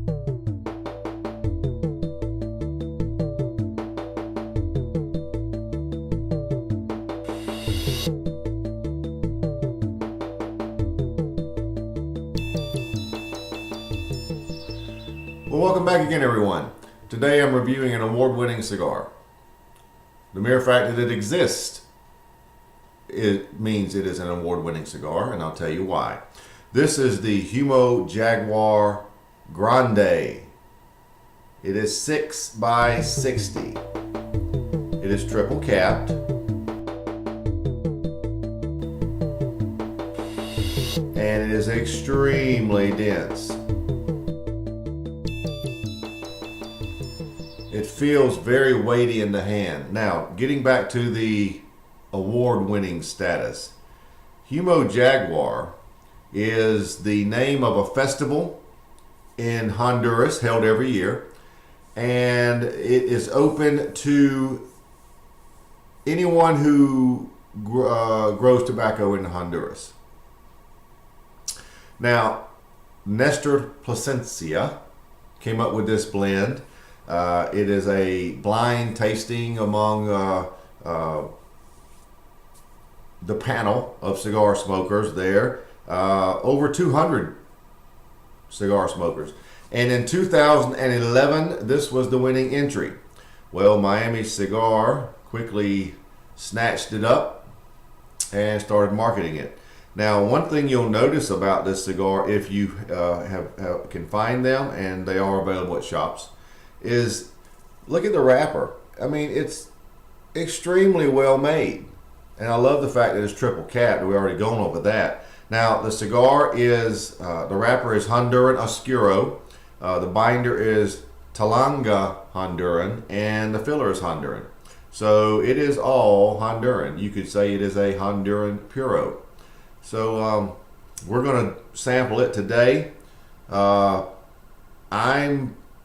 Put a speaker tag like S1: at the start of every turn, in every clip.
S1: Well, welcome back again, everyone. Today I'm reviewing an award-winning cigar. The mere fact that it exists, it means it is an award-winning cigar, and I'll tell you why. This is the Humo Jaguar Grande. It is 6 by 60. It is triple capped. And it is extremely dense. It feels very weighty in the hand. Now, getting back to the award-winning status. Humo Jaguar is the name of a festival in Honduras held every year. And it is open to anyone who grows tobacco in Honduras. Now, Nestor Plasencia came up with this blend. It is a blind tasting among the panel of cigar smokers there. Over 200 cigar smokers. And in 2011, this was the winning entry. Well, Miami Cigar quickly snatched it up and started marketing it. Now, one thing you'll notice about this cigar, if you can find them, and they are available at shops, is look at the wrapper. I mean, it's extremely well made. And I love the fact that it's triple capped. We've already gone over that. Now, the cigar is, the wrapper is Honduran Oscuro. The binder is Talanga Honduran, and the filler is Honduran. So it is all Honduran. You could say it is a Honduran Puro. So we're going to sample it today. I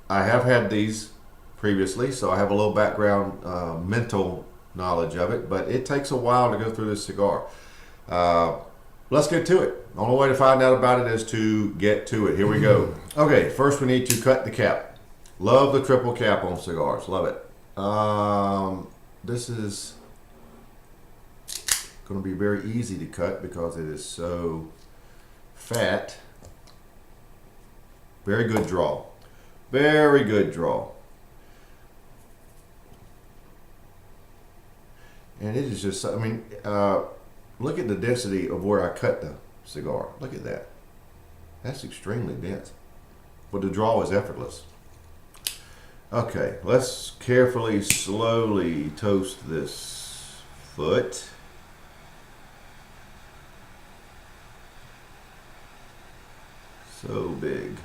S1: have had these previously, so I have a little background mental knowledge of it, but it takes a while to go through this cigar. Let's get to it. The only way to find out about it is to get to it. Here we go. Okay, first we need to cut the cap. Love the triple cap on cigars. Love it. This is going to be very easy to cut because it is so fat. Very good draw. Very good draw. And it is just, I mean, look at the density of where I cut the cigar. Look at that. That's extremely dense. But the draw is effortless. Okay, let's carefully, slowly toast this foot. So big.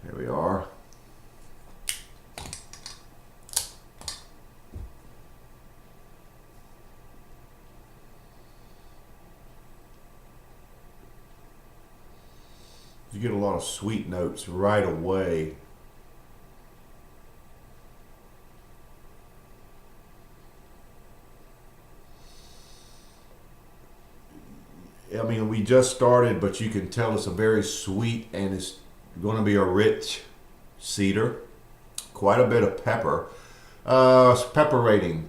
S1: Here we are. You get a lot of sweet notes right away. I mean, we just started, but you can tell it's a very sweet, and it's going to be a rich cedar. Quite a bit of pepper. Pepper rating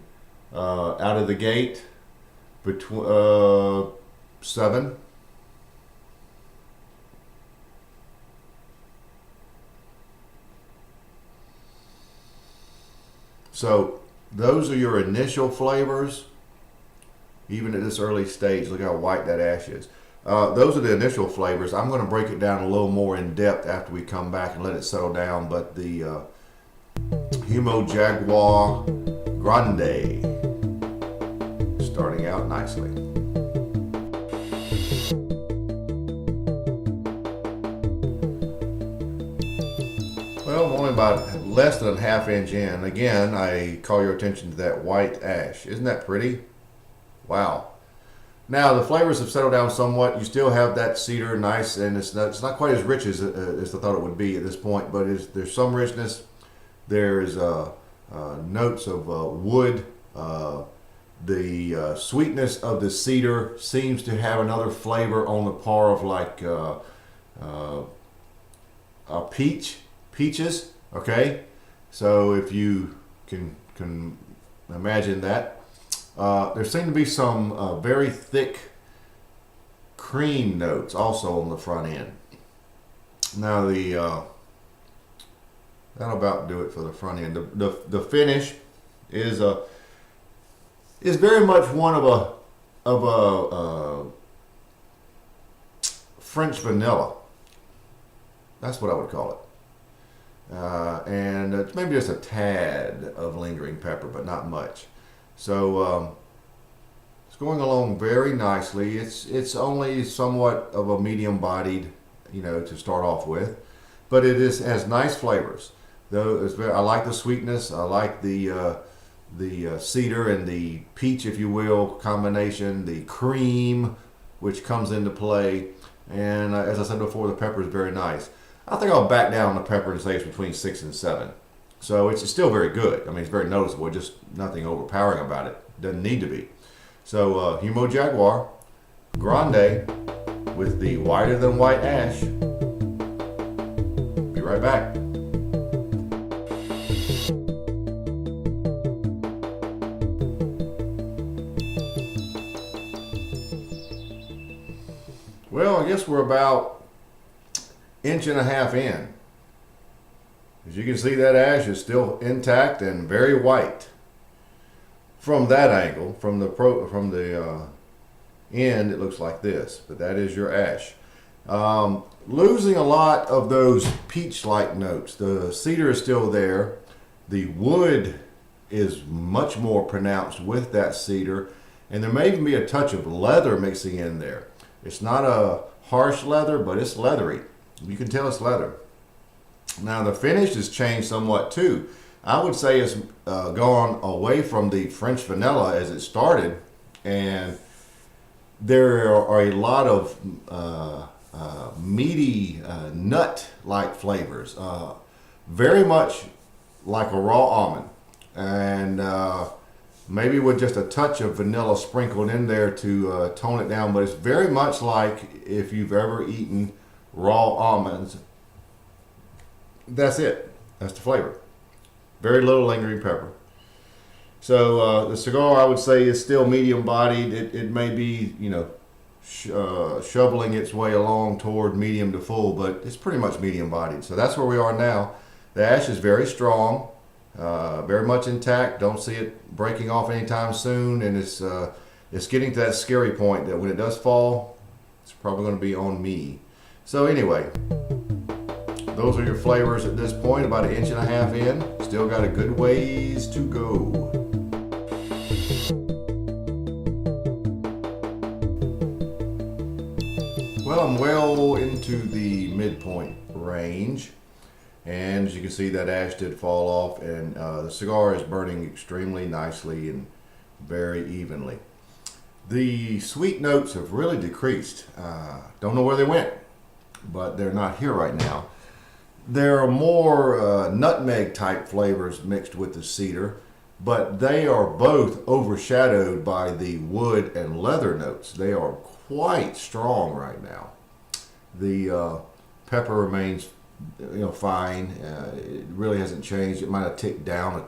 S1: out of the gate between 7. So those are your initial flavors, even at this early stage. Look how white that ash is. Those are the initial flavors. I'm going to break it down a little more in depth after we come back and let it settle down. But the Humo Jaguar Grande starting out nicely. Well, I'm only about less than a half-inch in. Again, I call your attention to that white ash. Isn't that pretty? Wow. Now the flavors have settled down somewhat. You still have that cedar, nice, and it's not quite as rich as I thought it would be at this point. But there's some richness. There's notes of wood. The sweetness of the cedar seems to have another flavor on the par of like a peaches. Okay, so if you can imagine that. There seem to be some very thick cream notes also on the front end. Now that'll about do it for the front end. The finish is very much one of a French vanilla. That's what I would call it. And it's maybe just a tad of lingering pepper, but not much. So it's going along very nicely. It's only somewhat of a medium-bodied, to start off with, but has nice flavors. Though I like the sweetness. I like the cedar and the peach, if you will, combination. The cream, which comes into play, and as I said before, the pepper is very nice. I think I'll back down the pepper and say it's between 6 and 7. So it's still very good. I mean, it's very noticeable. Just nothing overpowering about it. Doesn't need to be. So Humo Jaguar Grande with the whiter than white ash. Be right back. Well, I guess we're about 1.5 inches in. As you can see, that ash is still intact and very white. From that angle, from the end, it looks like this, but that is your ash. Losing a lot of those peach-like notes. The cedar is still there. The wood is much more pronounced with that cedar, and there may even be a touch of leather mixing in there. It's not a harsh leather, but it's leathery. You can tell it's leather. Now the finish has changed somewhat too. I would say it's gone away from the French vanilla as it started, and there are a lot of meaty nut-like flavors, very much like a raw almond, and maybe with just a touch of vanilla sprinkled in there to tone it down. But it's very much like if you've ever eaten raw almonds. That's it. That's the flavor. Very little lingering pepper. So the cigar, I would say, is still medium bodied. It may be, shoveling its way along toward medium to full, but it's pretty much medium bodied. So that's where we are now. The ash is very strong, very much intact. Don't see it breaking off anytime soon, and it's getting to that scary point that when it does fall, it's probably going to be on me. So anyway, those are your flavors at this point, about 1.5 inches in. Still got a good ways to go. Well, I'm well into the midpoint range, and as you can see, that ash did fall off, and the cigar is burning extremely nicely and very evenly. The sweet notes have really decreased. Don't know where they went, but they're not here right now. There are more nutmeg type flavors mixed with the cedar, but they are both overshadowed by the wood and leather notes. They are quite strong right now. The pepper remains, fine. It really hasn't changed. It might have ticked down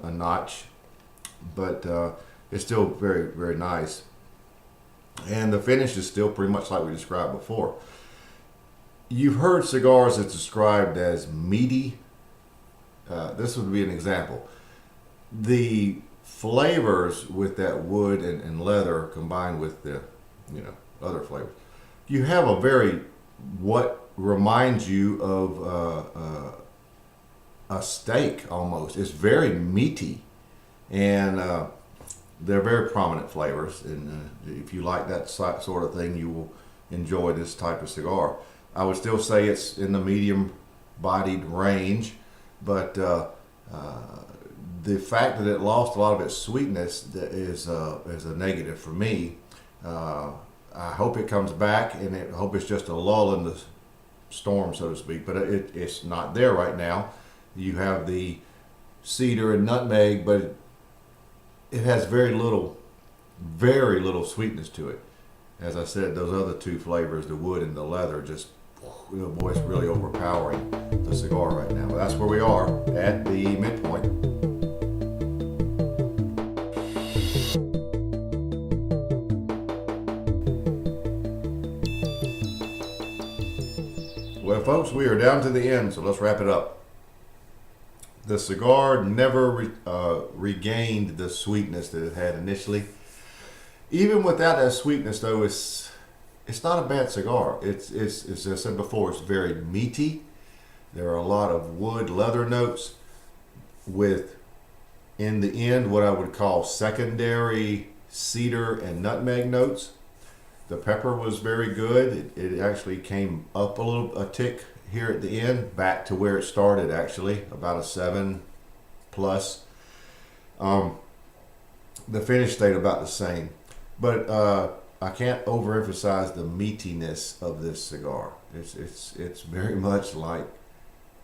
S1: a notch, but it's still very, very nice. And the finish is still pretty much like we described before. You've heard cigars that's described as meaty. This would be an example. The flavors with that wood and leather combined with the other flavors, you have a very, what reminds you of a steak almost. It's very meaty, and they're very prominent flavors, and if you like that sort of thing, you will enjoy this type of cigar. I would still say it's in the medium-bodied range, but the fact that it lost a lot of its sweetness is a negative for me. I hope it comes back, and I hope it's just a lull in the storm, so to speak. But it's not there right now. You have the cedar and nutmeg, but it has very little sweetness to it. As I said, those other two flavors, the wood and the leather, just, boy, it's really overpowering the cigar right now. But that's where we are at the midpoint. Well, folks, we are down to the end, so let's wrap it up. The cigar never regained the sweetness that it had initially. Even without that sweetness, though, it's not a bad cigar. It's as I said before, it's very meaty. There are a lot of wood leather notes with, in the end, what I would call secondary cedar and nutmeg notes. The pepper was very good. It actually came up a tick here at the end, back to where it started, actually, about a 7 plus. The finish stayed about the same. But I can't overemphasize the meatiness of this cigar. It's very much like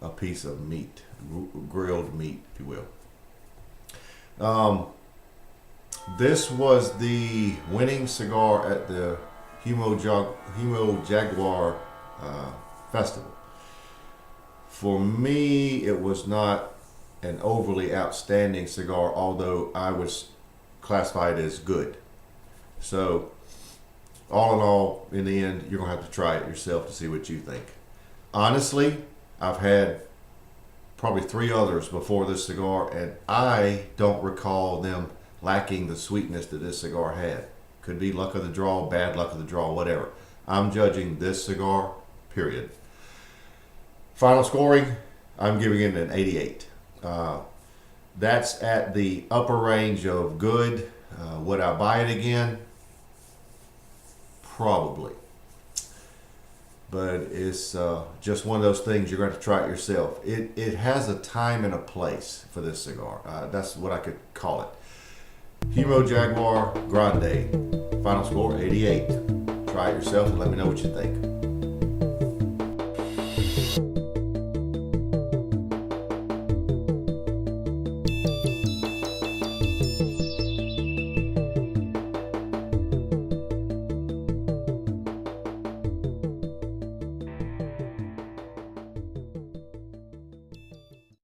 S1: a piece of meat, grilled meat, if you will. This was the winning cigar at the Humo Jaguar Festival. For me, it was not an overly outstanding cigar, although I would classify it as good. So, all in all, in the end, you're going to have to try it yourself to see what you think. Honestly, I've had probably 3 others before this cigar, and I don't recall them lacking the sweetness that this cigar had. Could be luck of the draw, bad luck of the draw, whatever. I'm judging this cigar, period. Final scoring, I'm giving it an 88. That's at the upper range of good. Would I buy it again? Probably. But it's just one of those things you're going to try it yourself. It has a time and a place for this cigar. That's what I could call it. Humo Jaguar Grande. Final score 88. Try it yourself and let me know what you think.